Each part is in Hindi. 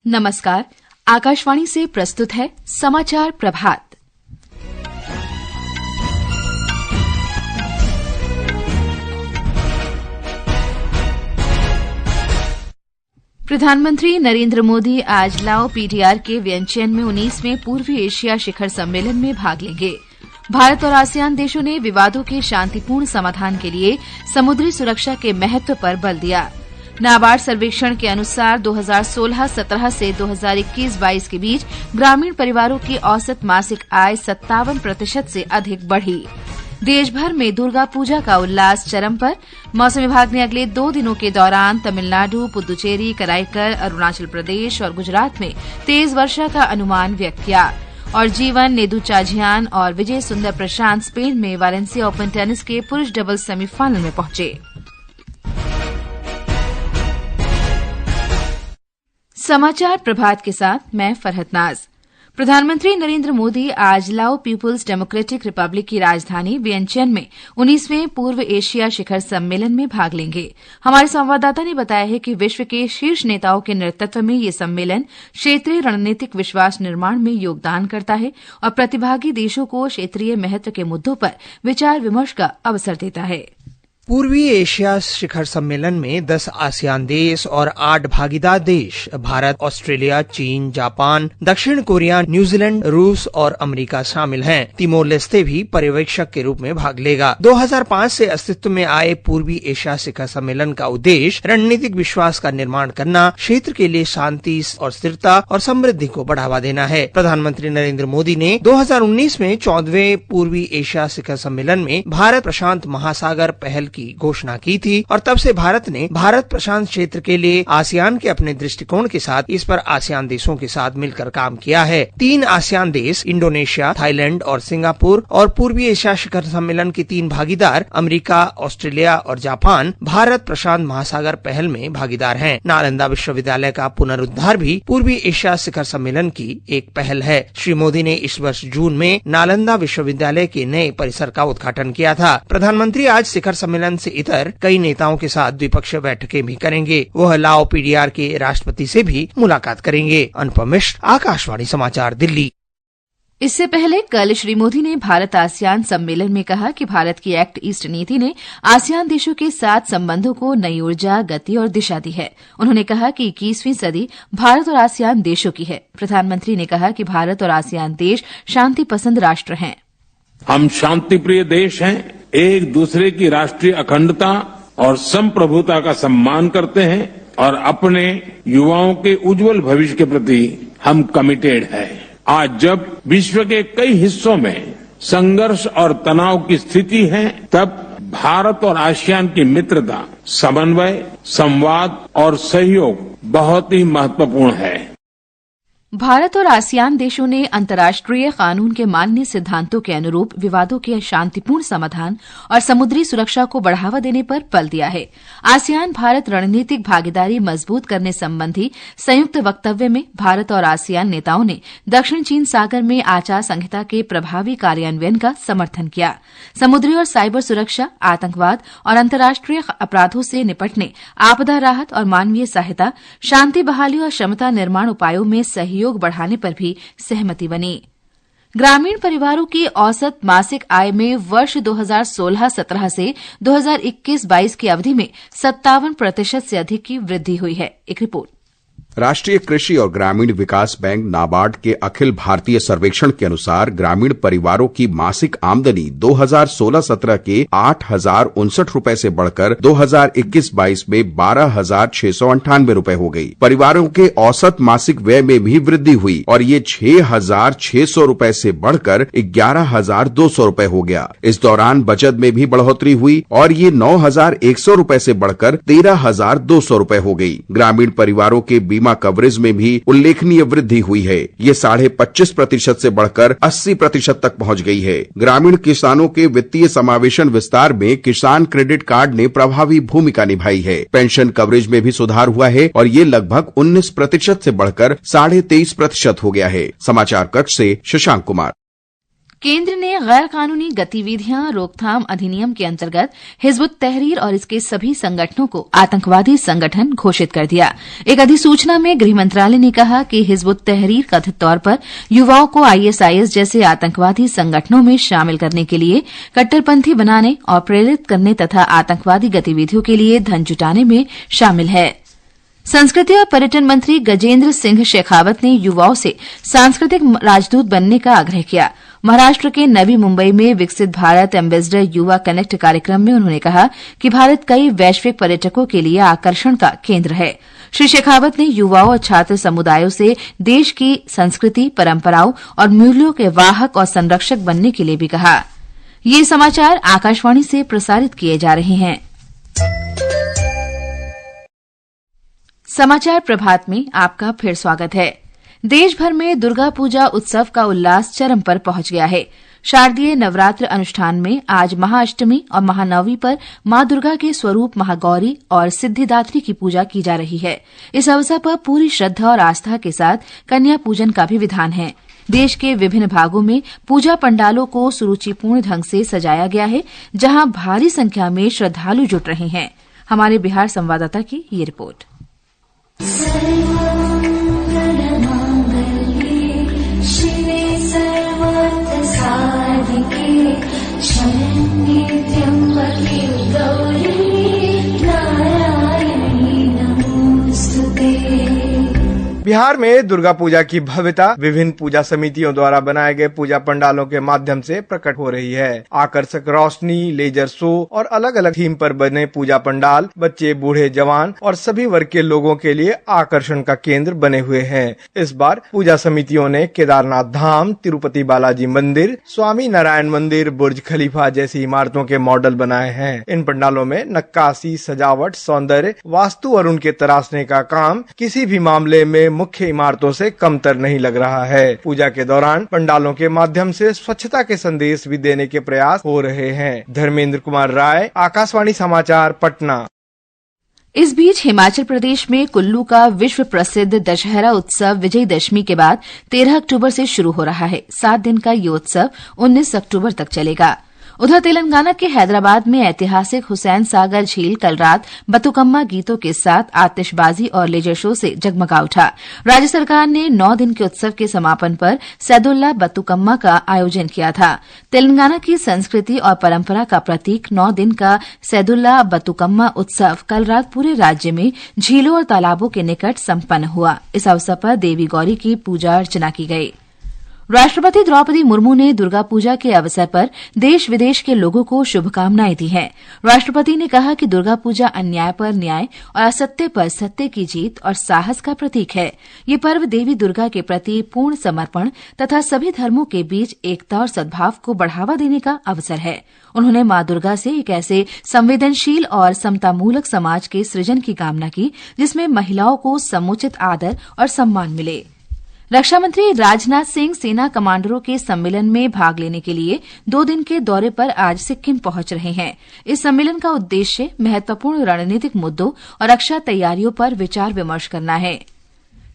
नमस्कार, आकाशवाणी से प्रस्तुत है समाचार प्रभात। प्रधानमंत्री नरेंद्र मोदी आज लाओ पीडीआर के वियंचन में 19वें पूर्वी एशिया शिखर सम्मेलन में भाग लेंगे। भारत और आसियान देशों ने विवादों के शांतिपूर्ण समाधान के लिए समुद्री सुरक्षा के महत्व पर बल दिया। नाबार्ड सर्वेक्षण के अनुसार 2016-17 से 2021-22 के बीच ग्रामीण परिवारों की औसत मासिक आय 57% से अधिक बढ़ी। देश भर में दुर्गा पूजा का उल्लास चरम पर। मौसम विभाग ने अगले 2 दिनों के दौरान तमिलनाडु, पुदुचेरी, कराईकल, अरुणाचल प्रदेश और गुजरात में तेज वर्षा का अनुमान व्यक्त किया। और जीवन नेदुचाझियान और विजय सुंदर प्रशांत स्पेन में वालेंसिया ओपन टेनिस के पुरुष डबल्स सेमीफाइनल में पहुंचे। समाचार प्रभात के साथ मैं फरहत नाज। प्रधानमंत्री नरेंद्र मोदी आज लाओ पीपुल्स डेमोक्रेटिक रिपब्लिक की राजधानी वियंचन में 19वें पूर्व एशिया शिखर सम्मेलन में भाग लेंगे। हमारे संवाददाता ने बताया है कि विश्व के शीर्ष नेताओं के नेतृत्व में ये सम्मेलन क्षेत्रीय रणनीतिक विश्वास निर्माण में योगदान करता है और प्रतिभागी देशों को क्षेत्रीय महत्व के मुद्दों पर विचार विमर्श का अवसर देता है। पूर्वी एशिया शिखर सम्मेलन में 10 आसियान देश और 8 भागीदार देश भारत, ऑस्ट्रेलिया, चीन, जापान, दक्षिण कोरिया, न्यूजीलैंड, रूस और अमेरिका शामिल हैं। तिमोर लेस्ते भी पर्यवेक्षक के रूप में भाग लेगा। 2005 से अस्तित्व में आए पूर्वी एशिया शिखर सम्मेलन का उद्देश्य रणनीतिक विश्वास का निर्माण करना, क्षेत्र के लिए शांति और स्थिरता और समृद्धि को बढ़ावा देना है। प्रधानमंत्री नरेंद्र मोदी ने 2019 में 14वें पूर्वी एशिया शिखर सम्मेलन में भारत प्रशांत महासागर पहल की घोषणा की थी और तब से भारत ने भारत प्रशांत क्षेत्र के लिए आसियान के अपने दृष्टिकोण के साथ इस पर आसियान देशों के साथ मिलकर काम किया है। 3 आसियान देश इंडोनेशिया, थाईलैंड और सिंगापुर और पूर्वी एशिया शिखर सम्मेलन के 3 भागीदार अमेरिका, ऑस्ट्रेलिया और जापान भारत प्रशांत महासागर पहल में भागीदार हैं। नालंदा विश्वविद्यालय का पुनरुद्धार भी पूर्वी एशिया शिखर सम्मेलन की एक पहल है। श्री मोदी ने इस वर्ष जून में नालंदा विश्वविद्यालय के नए परिसर का उद्घाटन किया था। प्रधानमंत्री आज शिखर सम्मेलन से इतर कई नेताओं के साथ द्विपक्षीय बैठकें भी करेंगे। वह लाओ पीडीआर के राष्ट्रपति से भी मुलाकात करेंगे। अनुपम मिश्र, आकाशवाणी समाचार, दिल्ली। इससे पहले कल श्री मोदी ने भारत आसियान सम्मेलन में कहा कि भारत की एक्ट ईस्ट नीति ने आसियान देशों के साथ संबंधों को नई ऊर्जा, गति और दिशा दी है। उन्होंने कहा कि 21वीं सदी भारत और आसियान देशों की है। प्रधानमंत्री ने कहा कि भारत और आसियान देश शांति पसंद राष्ट्र हैं। हम शांतिप्रिय देश हैं, एक दूसरे की राष्ट्रीय अखंडता और संप्रभुता का सम्मान करते हैं और अपने युवाओं के उज्जवल भविष्य के प्रति हम कमिटेड हैं। आज जब विश्व के कई हिस्सों में संघर्ष और तनाव की स्थिति है, तब भारत और आसियान की मित्रता, समन्वय, संवाद और सहयोग बहुत ही महत्वपूर्ण है। भारत और आसियान देशों ने अंतर्राष्ट्रीय कानून के मान्य सिद्धांतों के अनुरूप विवादों के शांतिपूर्ण समाधान और समुद्री सुरक्षा को बढ़ावा देने पर बल दिया है। आसियान भारत रणनीतिक भागीदारी मजबूत करने संबंधी संयुक्त वक्तव्य में भारत और आसियान नेताओं ने दक्षिण चीन सागर में आचार संहिता के प्रभावी कार्यान्वयन का समर्थन किया। समुद्री और साइबर सुरक्षा, आतंकवाद और अंतर्राष्ट्रीय अपराधों से निपटने, आपदा राहत और मानवीय सहायता, शांति बहाली और क्षमता निर्माण उपायों में सहयोग बढ़ाने पर भी सहमति बनी। ग्रामीण परिवारों की औसत मासिक आय में वर्ष 2016-17 से 2021-22 की अवधि में 57% से अधिक की वृद्धि हुई है। एक रिपोर्ट। राष्ट्रीय कृषि और ग्रामीण विकास बैंक नाबार्ड के अखिल भारतीय सर्वेक्षण के अनुसार ग्रामीण परिवारों की मासिक आमदनी 2016-17 के 8,059 रुपए से बढ़कर 2021-22 में 12,698 रुपए हो गई। परिवारों के औसत मासिक व्यय में भी वृद्धि हुई और ये 6,600 रुपए से बढ़कर 11,200 रुपए हो गया। इस दौरान बचत में भी बढ़ोतरी हुई और ये 9,100 रुपए से बढ़कर 13,200 रुपए हो गई। ग्रामीण परिवारों के बीमा कवरेज में भी उल्लेखनीय वृद्धि हुई है। ये 25.5% से बढ़कर 80% तक पहुंच गई है। ग्रामीण किसानों के वित्तीय समावेशन विस्तार में किसान क्रेडिट कार्ड ने प्रभावी भूमिका निभाई है। पेंशन कवरेज में भी सुधार हुआ है और ये लगभग 19% से बढ़कर 23.5% हो गया है। समाचार कक्ष से शशांक कुमार। केंद्र ने गैर कानूनी गतिविधियां रोकथाम अधिनियम के अंतर्गत हिजबुत तहरीर और इसके सभी संगठनों को आतंकवादी संगठन घोषित कर दिया। एक अधिसूचना में गृह मंत्रालय ने कहा कि हिजबुत तहरीर कथित तौर पर युवाओं को आईएसआईएस जैसे आतंकवादी संगठनों में शामिल करने के लिए कट्टरपंथी बनाने और प्रेरित करने तथा आतंकवादी गतिविधियों के लिए धन जुटाने में शामिल है। संस्कृति और पर्यटन मंत्री गजेंद्र सिंह शेखावत ने युवाओं से सांस्कृतिक राजदूत बनने का आग्रह किया। महाराष्ट्र के नवी मुंबई में विकसित भारत एम्बेसडर युवा कनेक्ट कार्यक्रम में उन्होंने कहा कि भारत कई वैश्विक पर्यटकों के लिए आकर्षण का केंद्र है। श्री शेखावत ने युवाओं और छात्र समुदायों से देश की संस्कृति, परंपराओं और मूल्यों के वाहक और संरक्षक बनने के लिए भी कहा। ये समाचार आकाशवाणी से प्रसारित किए जा रहे हैं। समाचार प्रभात में आपका फिर स्वागत है। देश भर में दुर्गा पूजा उत्सव का उल्लास चरम पर पहुंच गया है। शारदीय नवरात्र अनुष्ठान में आज महाअष्टमी और महानवमी पर मां दुर्गा के स्वरूप महागौरी और सिद्धिदात्री की पूजा की जा रही है। इस अवसर पर पूरी श्रद्धा और आस्था के साथ कन्या पूजन का भी विधान है। देश के विभिन्न भागों में पूजा पंडालों को सुरुचिपूर्ण ढंग से सजाया गया है, जहां भारी संख्या में श्रद्धालु जुट रहे हैं। हमारे बिहार संवाददाता की ये रिपोर्ट। बिहार में दुर्गा पूजा की भव्यता विभिन्न पूजा समितियों द्वारा बनाए गए पूजा पंडालों के माध्यम से प्रकट हो रही है। आकर्षक रोशनी, लेजर शो और अलग अलग थीम पर बने पूजा पंडाल बच्चे, बूढ़े, जवान और सभी वर्ग के लोगों के लिए आकर्षण का केंद्र बने हुए हैं। इस बार पूजा समितियों ने केदारनाथ धाम, तिरुपति बालाजी मंदिर, स्वामी नारायण मंदिर, बुर्ज खलीफा जैसी इमारतों के मॉडल बनाए हैं। इन पंडालों में नक्काशी, सजावट, सौंदर्य, वास्तु और उनके तराशने का काम किसी भी मामले में मुख्य इमारतों से कमतर नहीं लग रहा है। पूजा के दौरान पंडालों के माध्यम से स्वच्छता के संदेश भी देने के प्रयास हो रहे हैं। धर्मेंद्र कुमार राय, आकाशवाणी समाचार, पटना। इस बीच हिमाचल प्रदेश में कुल्लू का विश्व प्रसिद्ध दशहरा उत्सव विजयदशमी के बाद 13 अक्टूबर से शुरू हो रहा है। 7 दिन का ये उत्सव 19 अक्टूबर तक चलेगा। उधर तेलंगाना के हैदराबाद में ऐतिहासिक हुसैन सागर झील कल रात बतुकम्मा गीतों के साथ आतिशबाजी और लेजर शो से जगमगा उठा। राज्य सरकार ने 9 दिन के उत्सव के समापन पर सैदुल्ला बतुकम्मा का आयोजन किया था। तेलंगाना की संस्कृति और परंपरा का प्रतीक 9 दिन का सैदुल्ला बतुकम्मा उत्सव कल रात पूरे राज्य में झीलों और तालाबों के निकट संपन्न हुआ। इस अवसर पर देवी गौरी की पूजा अर्चना की गई। राष्ट्रपति द्रौपदी मुर्मू ने दुर्गा पूजा के अवसर पर देश विदेश के लोगों को शुभकामनाएं दी हैं। राष्ट्रपति ने कहा कि दुर्गा पूजा अन्याय पर न्याय और असत्य पर सत्य की जीत और साहस का प्रतीक है। ये पर्व देवी दुर्गा के प्रति पूर्ण समर्पण तथा सभी धर्मों के बीच एकता और सद्भाव को बढ़ावा देने का अवसर है। उन्होंने मां दुर्गा से एक ऐसे संवेदनशील और समतामूलक समाज के सृजन की कामना की जिसमें महिलाओं को समुचित आदर और सम्मान मिले। रक्षा मंत्री राजनाथ सिंह सेना कमांडरों के सम्मेलन में भाग लेने के लिए 2 दिन के दौरे पर आज सिक्किम पहुंच रहे हैं। इस सम्मेलन का उद्देश्य महत्वपूर्ण रणनीतिक मुद्दों और रक्षा तैयारियों पर विचार विमर्श करना है।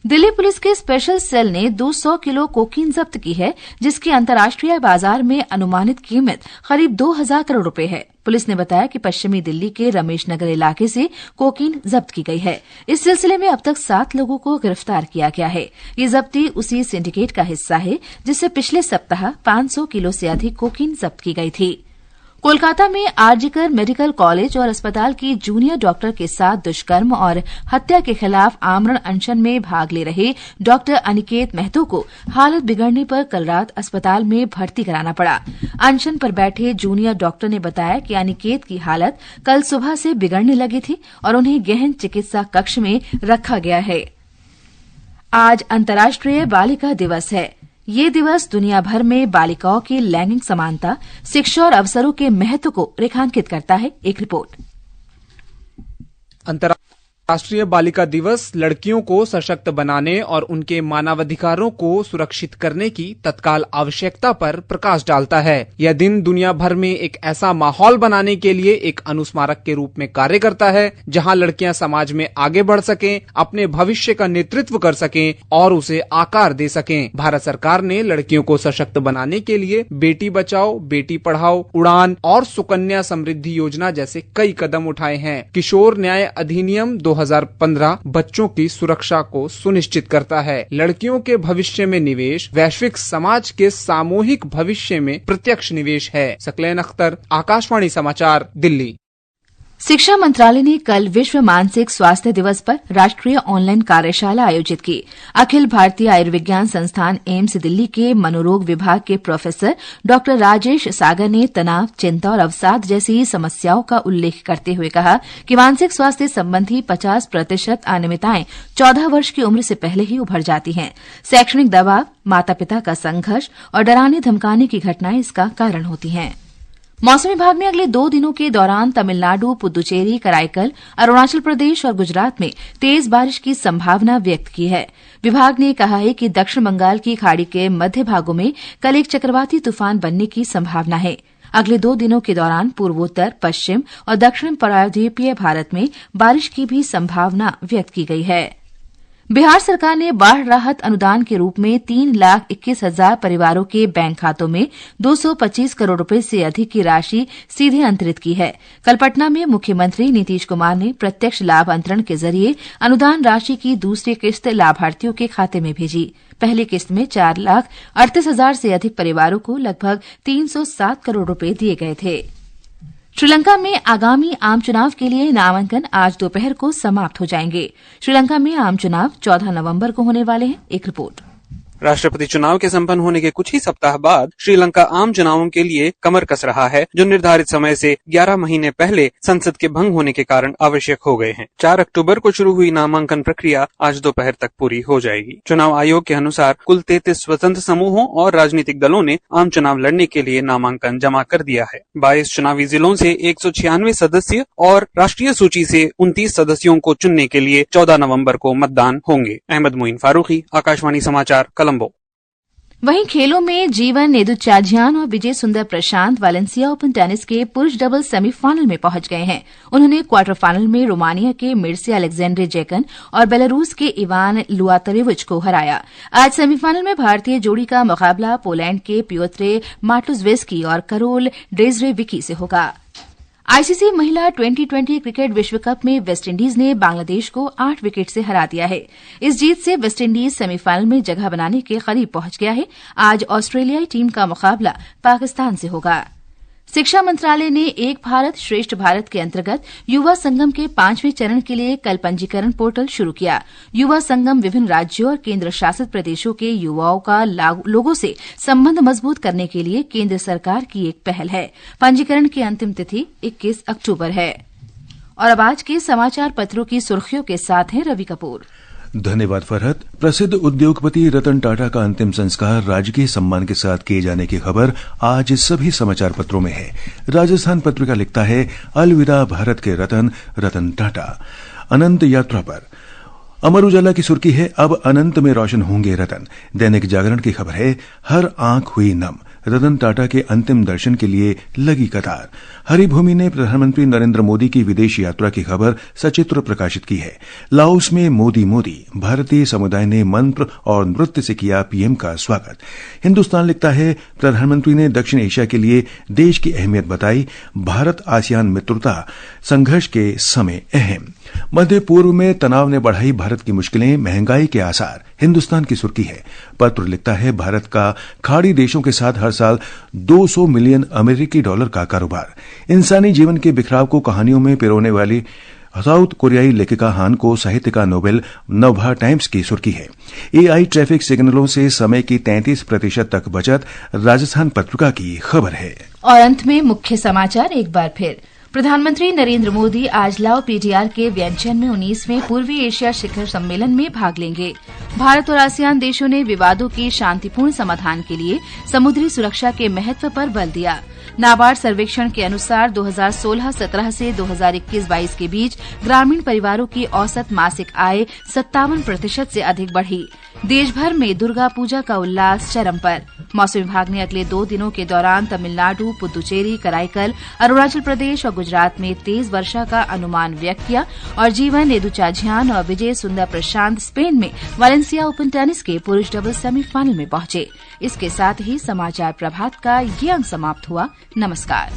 दिल्ली पुलिस के स्पेशल सेल ने 200 किलो कोकीन जब्त की है, जिसकी अंतर्राष्ट्रीय बाजार में अनुमानित कीमत करीब 2000 करोड़ रुपए है। पुलिस ने बताया कि पश्चिमी दिल्ली के रमेश नगर इलाके से कोकीन जब्त की गई है। इस सिलसिले में अब तक 7 लोगों को गिरफ्तार किया गया है। ये जब्ती उसी सिंडिकेट का हिस्सा है जिससे पिछले सप्ताह 500 किलो से अधिक कोकीन जब्त की गई थी। कोलकाता में आरजीकर मेडिकल कॉलेज और अस्पताल की जूनियर डॉक्टर के साथ दुष्कर्म और हत्या के खिलाफ आमरण अनशन में भाग ले रहे डॉक्टर अनिकेत महतो को हालत बिगड़ने पर कल रात अस्पताल में भर्ती कराना पड़ा। अनशन पर बैठे जूनियर डॉक्टर ने बताया कि अनिकेत की हालत कल सुबह से बिगड़ने लगी थी और उन्हें गहन चिकित्सा कक्ष में रखा गया है। आज अंतर्राष्ट्रीय बालिका दिवस है। ये दिवस दुनिया भर में बालिकाओं की लैंगिक समानता, शिक्षा और अवसरों के महत्व को रेखांकित करता है। एक रिपोर्ट। राष्ट्रीय बालिका दिवस लड़कियों को सशक्त बनाने और उनके मानवाधिकारों को सुरक्षित करने की तत्काल आवश्यकता पर प्रकाश डालता है। यह दिन दुनिया भर में एक ऐसा माहौल बनाने के लिए एक अनुस्मारक के रूप में कार्य करता है, जहां लड़कियां समाज में आगे बढ़ सकें, अपने भविष्य का नेतृत्व कर सकें और उसे आकार दे सकें। भारत सरकार ने लड़कियों को सशक्त बनाने के लिए बेटी बचाओ, बेटी पढ़ाओ, उड़ान और सुकन्या समृद्धि योजना जैसे कई कदम उठाए हैं। किशोर न्याय अधिनियम 2015 बच्चों की सुरक्षा को सुनिश्चित करता है। लड़कियों के भविष्य में निवेश वैश्विक समाज के सामूहिक भविष्य में प्रत्यक्ष निवेश है। सकलैन अख्तर, आकाशवाणी समाचार, दिल्ली। शिक्षा मंत्रालय ने कल विश्व मानसिक स्वास्थ्य दिवस पर राष्ट्रीय ऑनलाइन कार्यशाला आयोजित की। अखिल भारतीय आयुर्विज्ञान संस्थान एम्स दिल्ली के मनोरोग विभाग के प्रोफेसर डॉ राजेश सागर ने तनाव, चिंता और अवसाद जैसी समस्याओं का उल्लेख करते हुए कहा कि मानसिक स्वास्थ्य संबंधी 50% अनियमितताएं 14 वर्ष की उम्र से पहले ही उभर जाती हैं। शैक्षणिक दबाव, माता पिता का संघर्ष और डराने धमकाने की घटनाएं इसका कारण होती हैं। मौसम विभाग ने अगले 2 दिनों के दौरान तमिलनाडु, पुदुचेरी, कराईकल, अरुणाचल प्रदेश और गुजरात में तेज बारिश की संभावना व्यक्त की है। विभाग ने कहा है कि दक्षिण बंगाल की खाड़ी के मध्य भागों में कल एक चक्रवाती तूफान बनने की संभावना है। अगले 2 दिनों के दौरान पूर्वोत्तर, पश्चिम और दक्षिण प्रायद्वीपीय भारत में बारिश की भी संभावना व्यक्त की गई है। बिहार सरकार ने बाढ़ राहत अनुदान के रूप में 3,21,000 परिवारों के बैंक खातों में 225 करोड़ रुपए से अधिक की राशि सीधे अंतरित की है। कल पटना में मुख्यमंत्री नीतीश कुमार ने प्रत्यक्ष लाभ अंतरण के जरिए अनुदान राशि की दूसरी किस्त लाभार्थियों के खाते में भेजी। पहली किस्त में 4,38,000 से अधिक परिवारों को लगभग 307 करोड़ रुपए दिए गए थे। श्रीलंका में आगामी आम चुनाव के लिए नामांकन आज दोपहर को समाप्त हो जाएंगे। श्रीलंका में आम चुनाव 14 नवंबर को होने वाले हैं। एक रिपोर्ट। राष्ट्रपति चुनाव के संपन्न होने के कुछ ही सप्ताह बाद श्रीलंका आम चुनावों के लिए कमर कस रहा है, जो निर्धारित समय से 11 महीने पहले संसद के भंग होने के कारण आवश्यक हो गए हैं। 4 अक्टूबर को शुरू हुई नामांकन प्रक्रिया आज दोपहर तक पूरी हो जाएगी। चुनाव आयोग के अनुसार कुल 33 स्वतंत्र समूहों और राजनीतिक दलों ने आम चुनाव लड़ने के लिए नामांकन जमा कर दिया है। 22 चुनावी जिलों से 196 सदस्य और राष्ट्रीय सूची से 29 सदस्यों को चुनने के लिए 14 नवम्बर को मतदान होंगे। अहमद मोइन फारूकी, आकाशवाणी समाचार, कोलंबो। वहीं खेलों में जीवन नेदुचाजियान और विजय सुंदर प्रशांत वालेंसिया ओपन टेनिस के पुरुष डबल सेमीफाइनल में पहुंच गए हैं। उन्होंने क्वार्टर फाइनल में रोमानिया के मिर्सिया अलेक्जेंड्रे जेकन और बेलारूस के इवान लुआतरेविच को हराया। आज सेमीफाइनल में भारतीय जोड़ी का मुकाबला पोलैंड के पियोत्रे मार्टुजवेस्की और करोल ड्रेजरेविकी से होगा। आईसीसी महिला 2020 क्रिकेट विश्व कप में वेस्टइंडीज ने बांग्लादेश को 8 विकेट से हरा दिया है। इस जीत से वेस्टइंडीज सेमीफाइनल में जगह बनाने के करीब पहुंच गया है। आज ऑस्ट्रेलियाई टीम का मुकाबला पाकिस्तान से होगा। शिक्षा मंत्रालय ने एक भारत श्रेष्ठ भारत के अंतर्गत युवा संगम के 5वें चरण के लिए कल पंजीकरण पोर्टल शुरू किया। युवा संगम विभिन्न राज्यों और केंद्र शासित प्रदेशों के युवाओं का लोगों से संबंध मजबूत करने के लिए केंद्र सरकार की एक पहल है। पंजीकरण की अंतिम तिथि 21 अक्टूबर है। और अब आज के समाचार पत्रों की सुर्खियों के साथ हैं रवि कपूर। धन्यवाद फरहत। प्रसिद्ध उद्योगपति रतन टाटा का अंतिम संस्कार राजकीय सम्मान के साथ किए जाने की खबर आज सभी समाचार पत्रों में है। राजस्थान पत्रिका लिखता है, अलविदा भारत के रतन टाटा, अनंत यात्रा पर। अमर उजाला की सुर्खी है, अब अनंत में रोशन होंगे रतन। दैनिक जागरण की खबर है, हर आंख हुई नम, रतन टाटा के अंतिम दर्शन के लिए लगी कतार। हरिभूमि ने प्रधानमंत्री नरेंद्र मोदी की विदेश यात्रा की खबर सचित्र प्रकाशित की है। लाओस में मोदी, भारतीय समुदाय ने मंत्र और नृत्य से किया पीएम का स्वागत। हिंदुस्तान लिखता है, प्रधानमंत्री ने दक्षिण एशिया के लिए देश की अहमियत बताई, भारत आसियान मित्रता संघर्ष के समय अहम। मध्य पूर्व में तनाव ने बढ़ाई भारत की मुश्किलें, महंगाई के आसार। हिंदुस्तान की सुर्खी है। पत्र लिखता है, भारत का खाड़ी देशों के साथ हर साल 200 मिलियन अमेरिकी डॉलर का कारोबार। इंसानी जीवन के बिखराव को कहानियों में पिरोने वाली साउथ कोरियाई लेखिका हान को साहित्य का नोबेल। नवभारत टाइम्स की सुर्खी है, एआई ट्रैफिक सिग्नलों से समय की 33% तक बचत। राजस्थान पत्रिका की खबर है। और अंत में मुख्य समाचार एक बार फिर। प्रधानमंत्री नरेंद्र मोदी आज लाओ पीडीआर के व्यंजन में 19वें पूर्वी एशिया शिखर सम्मेलन में भाग लेंगे। भारत और आसियान देशों ने विवादों के शांतिपूर्ण समाधान के लिए समुद्री सुरक्षा के महत्व पर बल दिया। नाबार्ड सर्वेक्षण के अनुसार 2016-17 से 2021-22 के बीच ग्रामीण परिवारों की औसत मासिक आय 57% से अधिक बढ़ी। देश भर में दुर्गा पूजा का उल्लास चरम पर। मौसम विभाग ने अगले 2 दिनों के दौरान तमिलनाडु, पुदुचेरी, कराईकल, अरुणाचल प्रदेश और गुजरात में तेज वर्षा का अनुमान व्यक्त किया और जीवन एदुचाझियान और विजय सुंदर प्रशांत स्पेन में वालेंसिया ओपन टेनिस के पुरुष डबल्स सेमीफाइनल में पहुंचे। इसके साथ ही समाचार प्रभात का ये अंक समाप्त हुआ। नमस्कार।